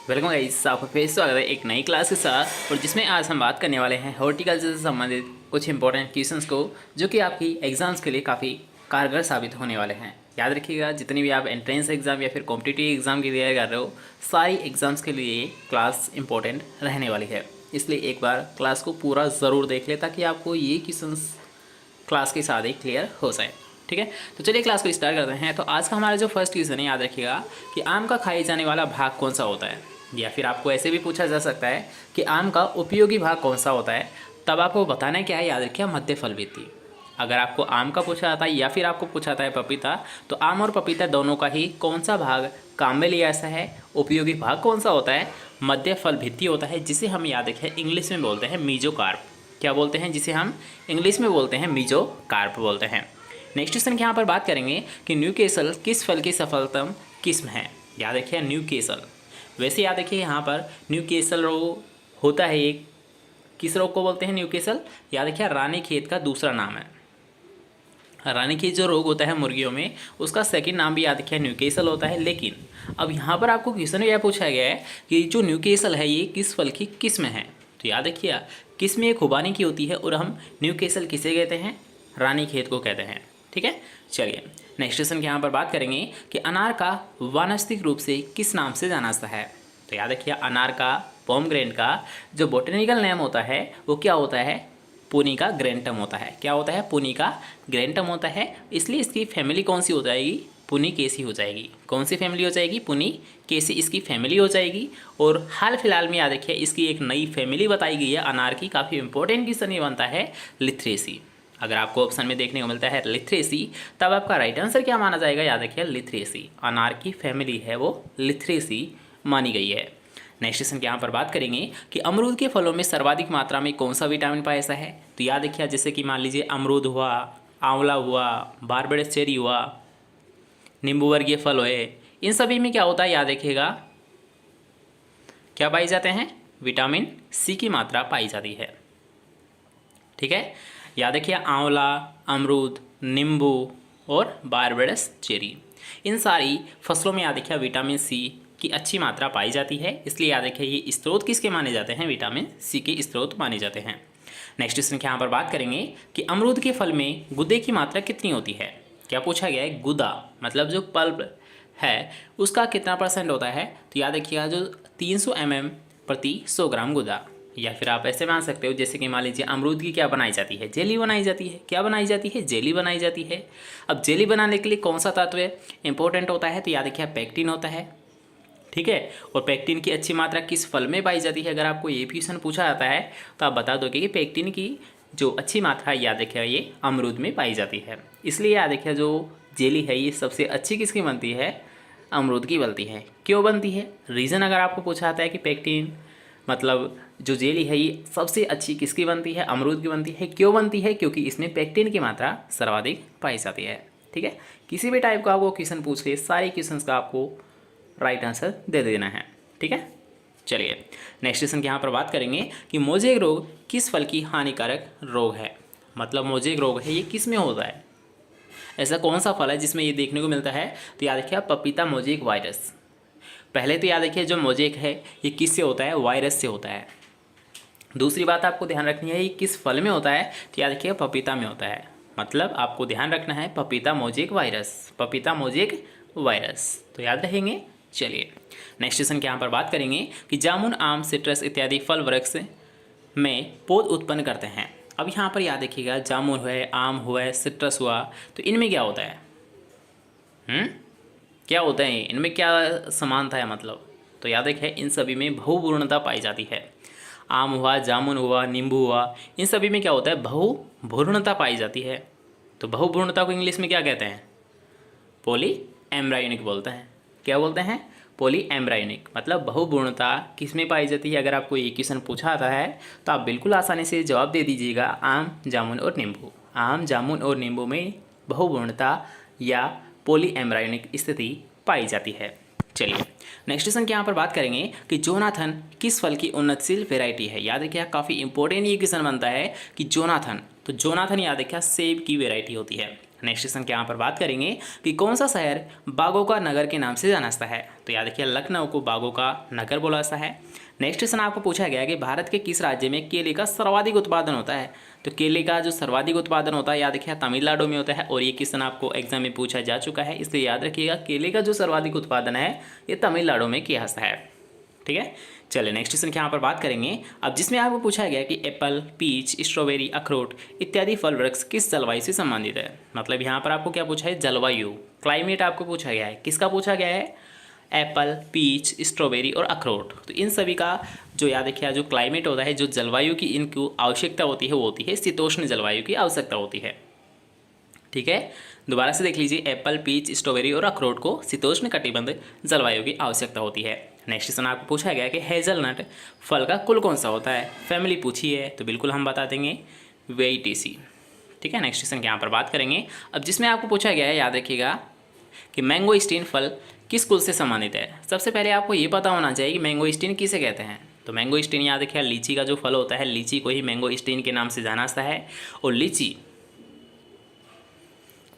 Welcome guys, आपका फिर से स्वागत है एक नई क्लास के साथ। और जिसमें आज हम बात करने वाले हैं हॉर्टिकल्चर से संबंधित कुछ इंपॉर्टेंट क्वेश्चंस को, जो कि आपकी एग्जाम्स के लिए काफ़ी कारगर साबित होने वाले हैं। याद रखिएगा, जितनी भी आप एंट्रेंस एग्ज़ाम या फिर कॉम्पिटिटिव एग्ज़ाम की तैयारी कर रहे हो, सारी एग्ज़ाम्स के लिए ये क्लास इंपॉर्टेंट रहने वाली है। इसलिए एक बार क्लास को पूरा ज़रूर देख ले, ताकि आपको ये क्वेश्चंस क्लास के साथ ही क्लियर हो जाए। ठीक है, तो चलिए क्लास को स्टार्ट करते हैं। तो आज का हमारा जो फर्स्ट क्वेश्चन है, याद रखिएगा कि आम का खाए जाने वाला भाग कौन सा होता है। या फिर आपको ऐसे भी पूछा जा सकता है कि आम का उपयोगी भाग कौन सा होता है। तब आपको बताना क्या है, याद रखिए मध्य फल विधि। अगर आपको आम का पूछा जाता है या फिर आपको पूछा जाता है पपीता, तो आम और पपीता दोनों का ही कौन सा भाग काम में लिया ऐसा है, उपयोगी भाग कौन सा होता है, मध्य फल भित्ति होता है, जिसे हम याद रखें इंग्लिश में बोलते हैं मीजोकार्प। क्या बोलते हैं, जिसे हम इंग्लिश में बोलते हैं मीजोकार्प बोलते हैं। नेक्स्ट क्वेश्चन की यहाँ पर बात करेंगे कि न्यूकेसल किस फल की सफलतम किस्म है। याद रखिए न्यूकेसल। वैसे याद रखिए यहाँ पर न्यूकेसल रोग होता है एक, किस रोग को बोलते हैं न्यूकेसल, याद रखिए रानीखेत का दूसरा नाम है। रानीखेत जो रोग होता है मुर्गियों में, उसका सेकंड नाम भी याद रखिए न्यूकेसल होता है। लेकिन अब यहाँ पर आपको क्वेश्चन यह पूछा गया है कि जो न्यूकेसल है ये किस फल की किस्म है। तो याद रखिए किस्म ये खुबानी की होती है, और हम न्यूकेसल किसे कहते हैं, रानीखेत को कहते हैं। ठीक है, चलिए नेक्स्ट क्वेश्चन की यहाँ पर बात करेंगे कि अनार का वानस्पतिक रूप से किस नाम से जाना जाता है। तो याद रखिए अनार का, पोमग्रेनेट का जो बॉटनिकल नेम होता है वो क्या होता है, पुनिका ग्रैंटम होता है। क्या होता है, पुनिका ग्रैंटम होता है। इसलिए इसकी फैमिली कौन सी हो जाएगी, पुनिकेसी हो जाएगी। कौन सी फैमिली हो जाएगी, पुनिकेसी इसकी फैमिली हो जाएगी। और हाल फिलहाल में याद रखिए इसकी एक नई फैमिली बताई गई है अनार की, काफ़ी इंपॉर्टेंट क्वेश्चन ये बनता है, लिथ्रेसी। अगर आपको ऑप्शन में देखने को मिलता है लिथ्रेसी, तब आपका राइट आंसर क्या माना जाएगा, याद रखिए लिथ्रेसी। अनार की फैमिली है वो लिथ्रेसी मानी गई है। नेक्स्ट क्वेश्चन की यहाँ पर बात करेंगे कि अमरूद के फलों में सर्वाधिक मात्रा में कौन सा विटामिन पाया जाता है। तो याद रखिए जैसे कि मान लीजिए अमरूद हुआ, आंवला हुआ, बारबेडस चेरी हुआ, नींबू वर्गीय फल हुए, इन सभी में क्या होता है, याद रखिएगा क्या पाई जाते हैं, विटामिन सी की मात्रा पाई जाती है। ठीक है, याद रखिए आंवला, अमरूद, नींबू और बारबेडस चेरी, इन सारी फसलों में याद रखिए विटामिन सी की अच्छी मात्रा पाई जाती है। इसलिए याद रखिए ये स्रोत किसके माने जाते हैं, विटामिन सी के स्रोत माने जाते हैं। नेक्स्ट क्वेश्चन के यहाँ पर बात करेंगे कि अमरूद के फल में गुदे की मात्रा कितनी होती है। क्या पूछा गया है, गुदा मतलब जो पल्प है उसका कितना परसेंट होता है। तो याद रखिएगा जो 300 mm प्रति 100 ग्राम गुदा। या फिर आप ऐसे मान सकते हो जैसे कि मान लीजिए अमरूद की क्या बनाई जाती है, जेली बनाई जाती है। क्या बनाई जाती है, जेली बनाई जाती है। अब जेली बनाने के लिए कौन सा तत्व इंपॉर्टेंट होता है, तो याद रखिए पेक्टिन होता है। ठीक है, और पेक्टिन की अच्छी मात्रा किस फल में पाई जाती है। अगर आपको ये क्वेश्चन पूछा जाता है तो आप बता दोगे कि पेक्टिन की जो अच्छी मात्रा याद रखिए ये अमरूद में पाई जाती है। इसलिए याद रखिए जो जेली है ये सबसे अच्छी किसकी बनती है, अमरूद की बनती है। क्यों बनती है, रीज़न अगर आपको पूछा जाता है कि पेक्टिन मतलब जो जेली है ये सबसे अच्छी किसकी बनती है, अमरूद की बनती है। क्यों बनती है, क्योंकि इसमें पेक्टिन की मात्रा सर्वाधिक पाई जाती है। ठीक है, किसी भी टाइप का आपको क्वेश्चन पूछ ले, सारे क्वेश्चन का आपको राइट आंसर दे देना है। ठीक है, चलिए नेक्स्ट क्वेश्चन की यहाँ पर बात करेंगे कि मोजेक रोग किस फल की हानिकारक रोग है। मतलब मोजेक रोग है ये किस में होता है, ऐसा कौन सा फल है जिसमें ये देखने को मिलता है। तो याद रखिए पपीता मोजेक वायरस। पहले तो याद रखिए जो मोजेक है ये किससे होता है, वायरस से होता है। दूसरी बात आपको ध्यान रखनी है ये किस फल में होता है, तो याद रखिए पपीता में होता है। मतलब आपको ध्यान रखना है पपीता मोजेक वायरस, पपीता मोजेक वायरस, तो याद रखेंगे। चलिए नेक्स्ट क्वेश्चन के यहाँ पर बात करेंगे कि जामुन, आम, सिट्रस इत्यादि फल वृक्ष में पौध उत्पन्न करते हैं। अब यहाँ पर याद रखिएगा जामुन हुआ, आम हुआ, सिट्रस हुआ, तो इनमें क्या होता है, क्या होता है, इनमें क्या समानता है मतलब। तो याद रखिए इन सभी में बहुपूर्णता पाई जाती है। आम हुआ, जामुन हुआ, नींबू हुआ, इन सभी में क्या होता है, बहुभ्रूणता पाई जाती है। तो बहुभ्रूणता को इंग्लिश में क्या कहते हैं, पॉली एम्ब्रायोनिक बोलते हैं। क्या बोलते हैं, पॉली एम्ब्रायोनिक। मतलब बहुभ्रूणता किस में पाई जाती है। अगर आपको ये क्वेश्चन पूछा आता है तो आप बिल्कुल आसानी से जवाब दे दीजिएगा आम, जामुन और नींबू। आम, जामुन और नींबू में बहुभ्रूणता या पॉली एम्ब्रायोनिक स्थिति पाई जाती है। चलिए नेक्स्ट क्वेश्चन के यहाँ पर बात करेंगे कि जोनाथन किस फल की उन्नतशील वेराइटी है। याद रखिए काफ़ी इंपॉर्टेंट ये क्वेश्चन बनता है कि जोनाथन, तो जोनाथन याद रखिए सेब की वेराइटी होती है। नेक्स्ट क्वेश्चन के यहाँ पर बात करेंगे कि कौन सा शहर बागों का नगर के नाम से जाना जाता है। तो याद रखिए लखनऊ को बागों का नगर बोला जाता है। नेक्स्ट क्वेश्चन आपको पूछा गया कि भारत के किस राज्य में केले का सर्वाधिक उत्पादन होता है। तो केले का जो सर्वाधिक उत्पादन होता है याद रखिए तमिलनाडु में होता है, और ये क्वेश्चन आपको एग्जाम में पूछा जा चुका है, इसलिए याद रखिएगा केले का जो सर्वाधिक उत्पादन है ये तमिलनाडु में किया जाता है। ठीक है, चलिए नेक्स्ट क्वेश्चन के यहाँ पर बात करेंगे अब, जिसमें आपको पूछा गया कि एप्पल, पीच, स्ट्रॉबेरी, अखरोट इत्यादि फल वृक्ष किस जलवायु से संबंधित है। मतलब यहाँ पर आपको क्या पूछा है, जलवायु, क्लाइमेट आपको पूछा गया है। किसका पूछा गया है, एप्पल, पीच, स्ट्रॉबेरी और अखरोट। तो इन सभी का जो याद रखिए जो क्लाइमेट होता है, जो जलवायु की इनको आवश्यकता होती है वो होती है शीतोष्ण जलवायु की आवश्यकता होती है। ठीक है, दोबारा से देख लीजिए, एप्पल, पीच, स्ट्रॉबेरी और अखरोट को शीतोष्ण कटिबंध जलवायु की आवश्यकता होती है। नेक्स्ट क्वेश्चन आपको पूछा गया कि हेजलनट फल का कुल कौन सा होता है। फैमिली पूछी है तो बिल्कुल हम बता देंगे वेइटेसी। ठीक है, नेक्स्ट क्वेश्चन के यहाँ पर बात करेंगे अब, जिसमें आपको पूछा गया है याद रखिएगा कि मैंगोस्टीन फल किस कुल से संबंधित है। सबसे पहले आपको ये पता होना चाहिए कि मैंगोस्टीन किसे कहते हैं। तो मैंगोस्टीन याद रखिए लीची का जो फल होता है, लीची को ही मैंगोस्टीन के नाम से जाना जाता है। और लीची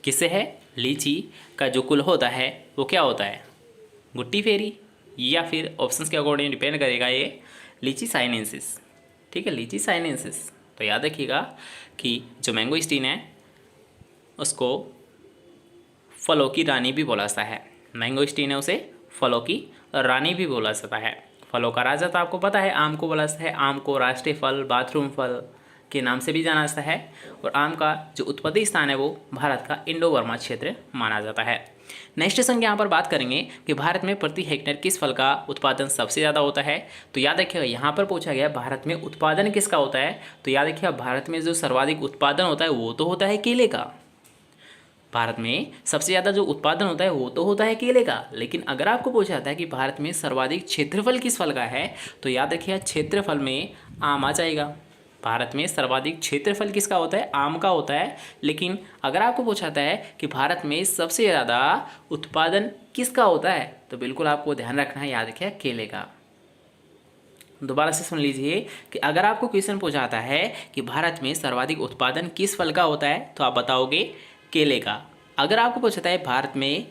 किससे है, लीची का जो कुल होता है वो क्या होता है, गुट्टी फेरी, या फिर ऑप्शंस के अकॉर्डिंग डिपेंड करेगा ये लीची साइनेंसिस। ठीक है, लीची साइनेंसिस। तो याद रखिएगा कि जो मैंगोस्टीन है उसको फलों की रानी भी बोला जाता है। मैंगोस्टीन है उसे फलों की रानी भी बोला जाता है। फलों का राजा तो आपको पता है आम को बोला जाता है। आम को राष्ट्रीय फल, बाथरूम फल के नाम से भी जाना जाता है। और आम का जो उत्पत्ति स्थान है वो भारत का इंडो बर्मा क्षेत्र माना जाता है। नेक्स्ट क्वेश्चन के यहाँ पर बात करेंगे कि भारत में प्रति हेक्टेयर किस फल का उत्पादन सबसे ज़्यादा होता है। तो याद रखिएगा यहाँ पर पूछा गया भारत में उत्पादन किसका होता है। तो याद रखिएगा भारत में जो सर्वाधिक उत्पादन होता है वो तो होता है केले का। भारत में सबसे ज़्यादा जो उत्पादन होता है वो तो होता है केले का। लेकिन अगर आपको पूछा जाता है कि भारत में सर्वाधिक क्षेत्रफल किस फल का है, तो याद रखिएगा क्षेत्रफल में आम आ जाएगा। भारत में सर्वाधिक क्षेत्रफल किसका होता है, आम का होता है। लेकिन अगर आपको पूछा जाता है कि भारत में सबसे ज़्यादा उत्पादन किसका होता है, तो बिल्कुल आपको ध्यान रखना है, याद रखिए केले का। दोबारा से सुन लीजिए कि अगर आपको क्वेश्चन पूछा जाता है कि भारत में सर्वाधिक उत्पादन किस फल का होता है, तो आप बताओगे केले का। अगर आपको पूछा है भारत में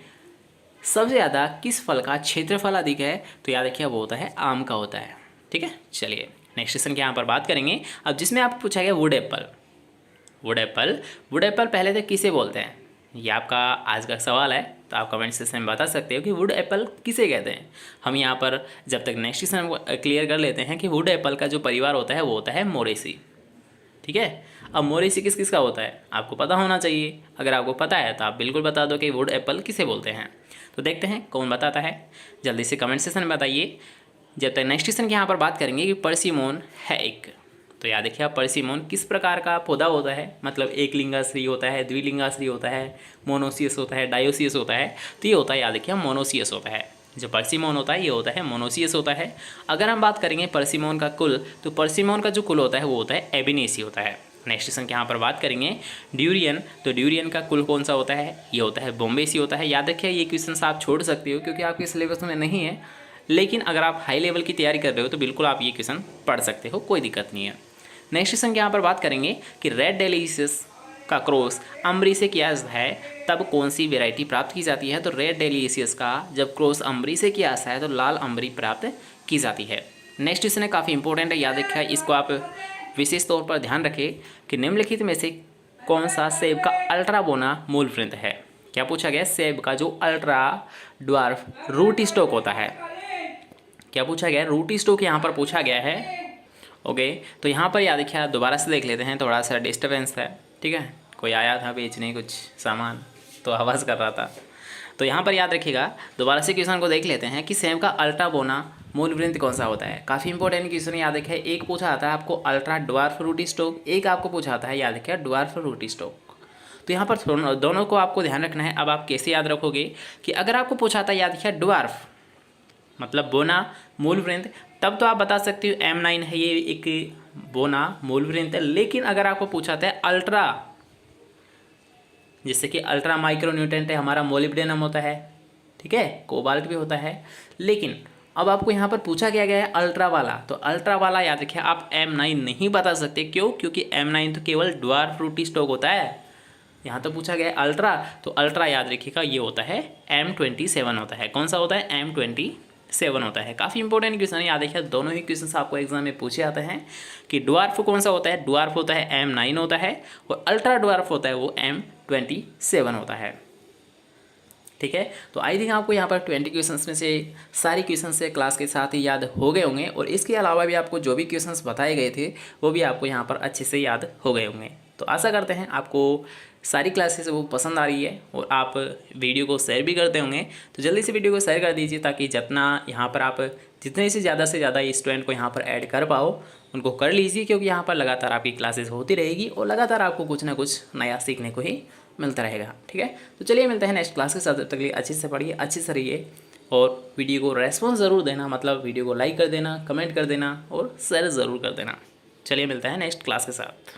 सबसे ज़्यादा किस फल का क्षेत्रफल अधिक है, तो याद रखिए वो होता है आम का होता है। ठीक है, चलिए नेक्स्ट क्वेश्चन के यहाँ पर बात करेंगे अब, जिसमें आपको पूछा गया वुड एप्पल। वुड एप्पल पहले तो किसे बोलते हैं, ये आपका आज का सवाल है। तो आप कमेंट सेक्शन में बता सकते हो कि वुड एप्पल किसे कहते हैं। हम यहाँ पर जब तक नेक्स्ट क्वेश्चन क्लियर कर लेते हैं कि वुड एप्पल का जो परिवार होता है वो होता है मोरेसी। ठीक है, अब मोरेसी किस किस का होता है आपको पता होना चाहिए। अगर आपको पता है तो आप बिल्कुल बता दो कि वुड एप्पल किसे बोलते हैं। तो देखते हैं कौन बताता है, जल्दी से कमेंट सेक्शन में बताइए। जब तक नेक्स्ट क्वेश्चन के यहाँ पर बात करेंगे कि पर्सिमोन है एक। तो याद रखिए आप पर्सिमोन किस प्रकार का पौधा होता है, मतलब एक लिंगाश्री होता है, द्विलिंगाश्री होता है, मोनोसियस होता है, डायोसियस होता है। तो ये होता है याद रखिए मोनोसियस होता है। जो पर्सिमोन होता है ये होता है मोनोसियस होता है। अगर हम बात करेंगे पर्सिमोन का कुल, तो पर्सिमोन का जो कुल होता है वो होता है एबिनेसी होता है। नेक्स्ट क्वेश्चन के यहाँ पर बात करेंगे ड्यूरियन। तो ड्यूरियन का कुल कौन सा होता है, ये होता है बोम्बेसी होता है। याद रखिए ये क्वेश्चन आप छोड़ सकते हो क्योंकि आपके सिलेबस में नहीं है, लेकिन अगर आप हाई लेवल की तैयारी कर रहे हो तो बिल्कुल आप ये क्वेश्चन पढ़ सकते हो, कोई दिक्कत नहीं है। नेक्स्ट क्वेश्चन के यहाँ पर बात करेंगे कि रेड डेलिशियस का क्रॉस अम्बरी से किया है तब कौन सी वेराइटी प्राप्त की जाती है। तो रेड डेलिशियस का जब क्रॉस अम्बरी से किया जाता है तो लाल अम्बरी प्राप्त की जाती है। नेक्स्ट क्वेश्चन है काफ़ी इंपॉर्टेंट है, याद रखिए इसको आप विशेष तौर पर ध्यान रखें कि निम्नलिखित में से कौन सा सेब का अल्ट्रा बोना मूल वृंत है। क्या पूछा गया, सेब का जो अल्ट्रा ड्वार्फ रूट स्टॉक होता है, क्या पूछा गया, रूट स्टॉक यहाँ पर पूछा गया है। ओके, तो यहाँ पर याद रखिए दोबारा से देख लेते हैं, थोड़ा सा डिस्टर्बेंस है। ठीक है, कोई आया था बेचने कुछ सामान तो आवाज़ कर रहा था। तो यहाँ पर याद रखिएगा दोबारा से क्वेश्चन को देख लेते हैं कि सेब का अल्ट्रा बोना मूल वृंत कौन सा होता है। काफ़ी इंपॉर्टेंट क्वेश्चन याद रखिए, एक पूछा आता है आपको अल्ट्रा ड्वार्फ रूट स्टॉक, एक आपको पूछा आता है याद रखिए ड्वार्फ रूट स्टॉक। तो यहाँ पर दोनों को आपको ध्यान रखना है। अब आप कैसे याद रखोगे कि अगर आपको पूछा आता है याद रखिए ड्वार्फ मतलब बोना मूल वृंत, तब तो आप बता सकते हो M9 है, ये एक बोना मूल वृंत है। लेकिन अगर आपको पूछा था अल्ट्रा, जैसे कि अल्ट्रा माइक्रो न्यूट्रेंट है हमारा, मोलिब्डेनम होता है, ठीक है, कोबाल्ट भी होता है। लेकिन अब आपको यहाँ पर पूछा गया है अल्ट्रा वाला, तो अल्ट्रा वाला याद रखिए आप M9 नहीं बता सकते। क्यों, क्योंकि M9 तो केवल ड्वार्फ रूट स्टॉक होता है। यहाँ तो पूछा गया है अल्ट्रा, तो अल्ट्रा याद रखिएगा ये होता है M27 होता है। कौन सा होता है? M27 होता है। काफ़ी इंपॉर्टेंट क्वेश्चन है, याद रखिए दोनों ही क्वेश्चन आपको एग्जाम में पूछे जाते हैं कि डुआर्फ कौन सा होता है। डुआर्फ होता है M9 होता है, और अल्ट्रा डुआर्फ होता है वो M27 होता है। ठीक है, तो आई थिंक आपको यहाँ पर 20 क्वेश्चंस में से सारी क्वेश्चंस से क्लास के साथ ही याद हो गए होंगे, और इसके अलावा भी आपको जो भी क्वेश्चंस बताए गए थे वो भी आपको यहाँ पर अच्छे से याद हो गए होंगे। तो आशा करते हैं आपको सारी क्लासेस वो पसंद आ रही है, और आप वीडियो को शेयर भी करते होंगे। तो जल्दी से वीडियो को शेयर कर दीजिए, ताकि जितना यहाँ पर आप जितने से ज़्यादा स्टूडेंट को यहाँ पर ऐड कर पाओ उनको कर लीजिए, क्योंकि यहाँ पर लगातार आपकी क्लासेस होती रहेगी और लगातार आपको कुछ ना कुछ नया सीखने को ही मिलता रहेगा। ठीक है, तो चलिए मिलते हैं नेक्स्ट क्लास के साथ। तब तक के लिए अच्छे से पढ़िए, अच्छे से रहिए, और वीडियो को रेस्पॉन्स ज़रूर देना, मतलब वीडियो को लाइक कर देना, कमेंट कर देना और शेयर ज़रूर कर देना। चलिए मिलते हैं नेक्स्ट क्लास के साथ।